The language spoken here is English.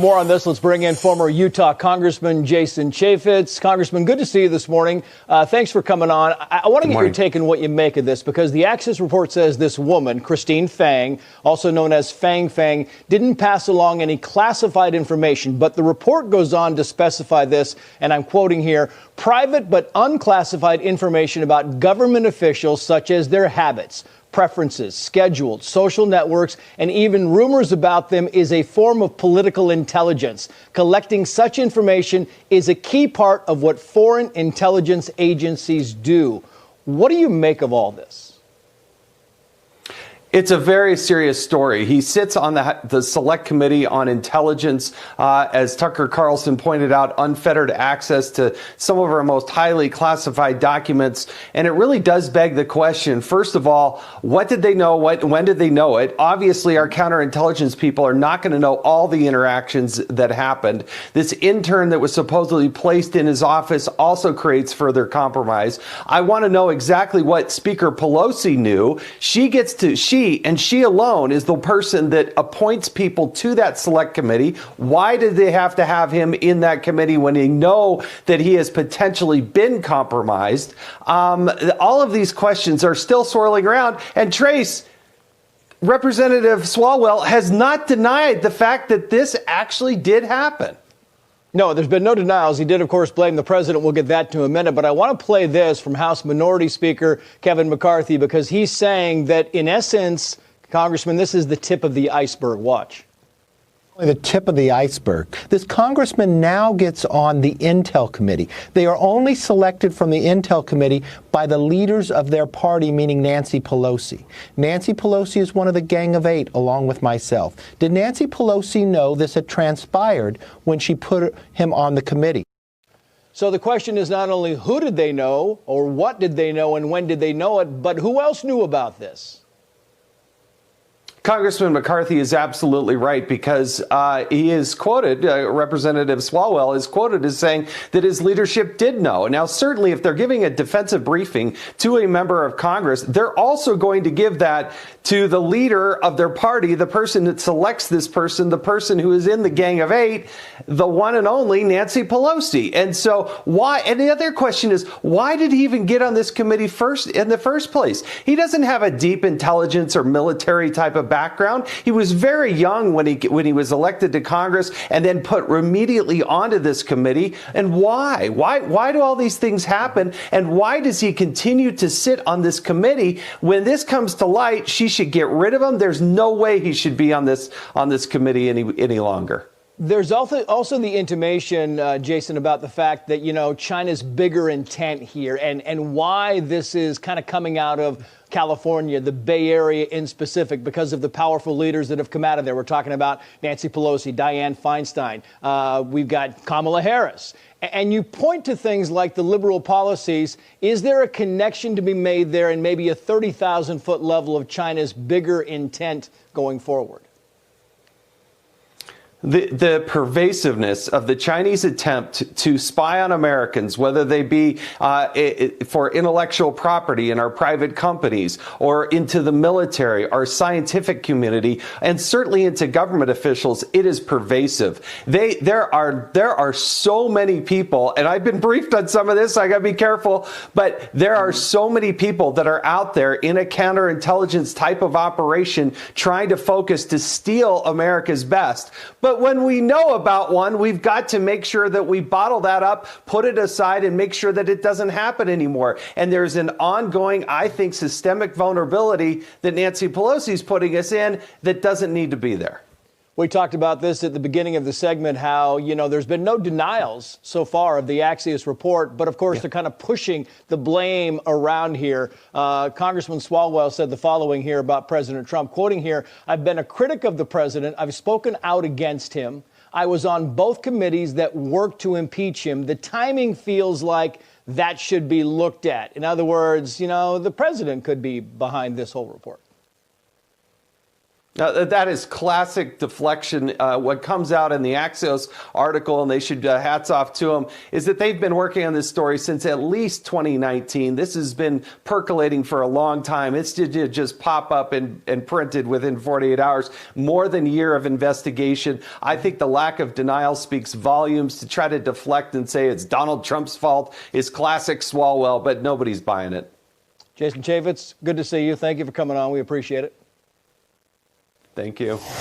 More on this. Let's bring in former Utah Congressman Jason Chaffetz. Congressman, good to see you this morning. Thanks for coming on. I want to get your take on what you make of this, because the Axios report says this woman, Christine Fang, also known as Fang Fang, didn't pass along any classified information. But the report goes on to specify this, and I'm quoting here, private but unclassified information about government officials, such as their habits, preferences, schedules, social networks, and even rumors about them is a form of political intelligence. Collecting such information is a key part of what foreign intelligence agencies do. What do you make of all this? It's a very serious story. He sits on the Select Committee on Intelligence, as Tucker Carlson pointed out, unfettered access to some of our most highly classified documents. And it really does beg the question, first of all, what did they know? When did they know it? Obviously, our counterintelligence people are not going to know all the interactions that happened. This intern that was supposedly placed in his office also creates further compromise. I want to know exactly what Speaker Pelosi knew. She alone is the person that appoints people to that Select Committee. Why did they have to have him in that committee when they know that he has potentially been compromised? All of these questions are still swirling around. And Trace, Representative Swalwell has not denied the fact that this actually did happen. No, there's been no denials. He did, of course, blame the president. We'll get that to in a minute. But I want to play this from House Minority Speaker Kevin McCarthy, because he's saying that, in essence, Congressman, this is the tip of the iceberg. Watch. The tip of the iceberg. This congressman now gets on the Intel Committee. They are only selected from the Intel Committee by the leaders of their party, meaning Nancy Pelosi. Nancy Pelosi is one of the Gang of Eight, along with myself. Did Nancy Pelosi know this had transpired when she put him on the committee? So the question is not only who did they know, or what did they know, and when did they know it, but who else knew about this? Congressman McCarthy is absolutely right, because he is quoted, Representative Swalwell is quoted as saying that his leadership did know. Now, certainly, if they're giving a defensive briefing to a member of Congress, they're also going to give that to the leader of their party, the person that selects this person, the person who is in the Gang of Eight, the one and only Nancy Pelosi. And so why? And the other question is, why did he even get on this committee in the first place? He doesn't have a deep intelligence or military type of background. He was very young when he was elected to Congress and then put immediately onto this committee. And why? Why do all these things happen? And why does he continue to sit on this committee? When this comes to light, she should get rid of him. There's no way he should be on this committee any longer. There's also the intimation, Jason, about the fact that, China's bigger intent here, and why this is kind of coming out of California, the Bay Area in specific, because of the powerful leaders that have come out of there. We're talking about Nancy Pelosi, Dianne Feinstein. We've got Kamala Harris. And you point to things like the liberal policies. Is there a connection to be made there, and maybe a 30,000-foot level of China's bigger intent going forward? The pervasiveness of the Chinese attempt to spy on Americans, whether they be for intellectual property in our private companies, or into the military, our scientific community, and certainly into government officials, it is pervasive. There are so many people, and I've been briefed on some of this, so I gotta be careful, but there are so many people that are out there in a counterintelligence type of operation trying to focus to steal America's best. But when we know about one, we've got to make sure that we bottle that up, put it aside, and make sure that it doesn't happen anymore. And there's an ongoing, I think, systemic vulnerability that Nancy Pelosi's putting us in that doesn't need to be there. We talked about this at the beginning of the segment, how, there's been no denials so far of the Axios report, but of course they're kind of pushing the blame around here. Congressman Swalwell said the following here about President Trump, quoting here, "I've been a critic of the president. I've spoken out against him. I was on both committees that worked to impeach him. The timing feels like that should be looked at." In other words, the president could be behind this whole report. That is classic deflection. What comes out in the Axios article, and they should hats off to them, is that they've been working on this story since at least 2019. This has been percolating for a long time. It's just pop up and printed within 48 hours. More than a year of investigation. I think the lack of denial speaks volumes. To try to deflect and say it's Donald Trump's fault is classic Swalwell, but nobody's buying it. Jason Chaffetz, good to see you. Thank you for coming on. We appreciate it. Thank you.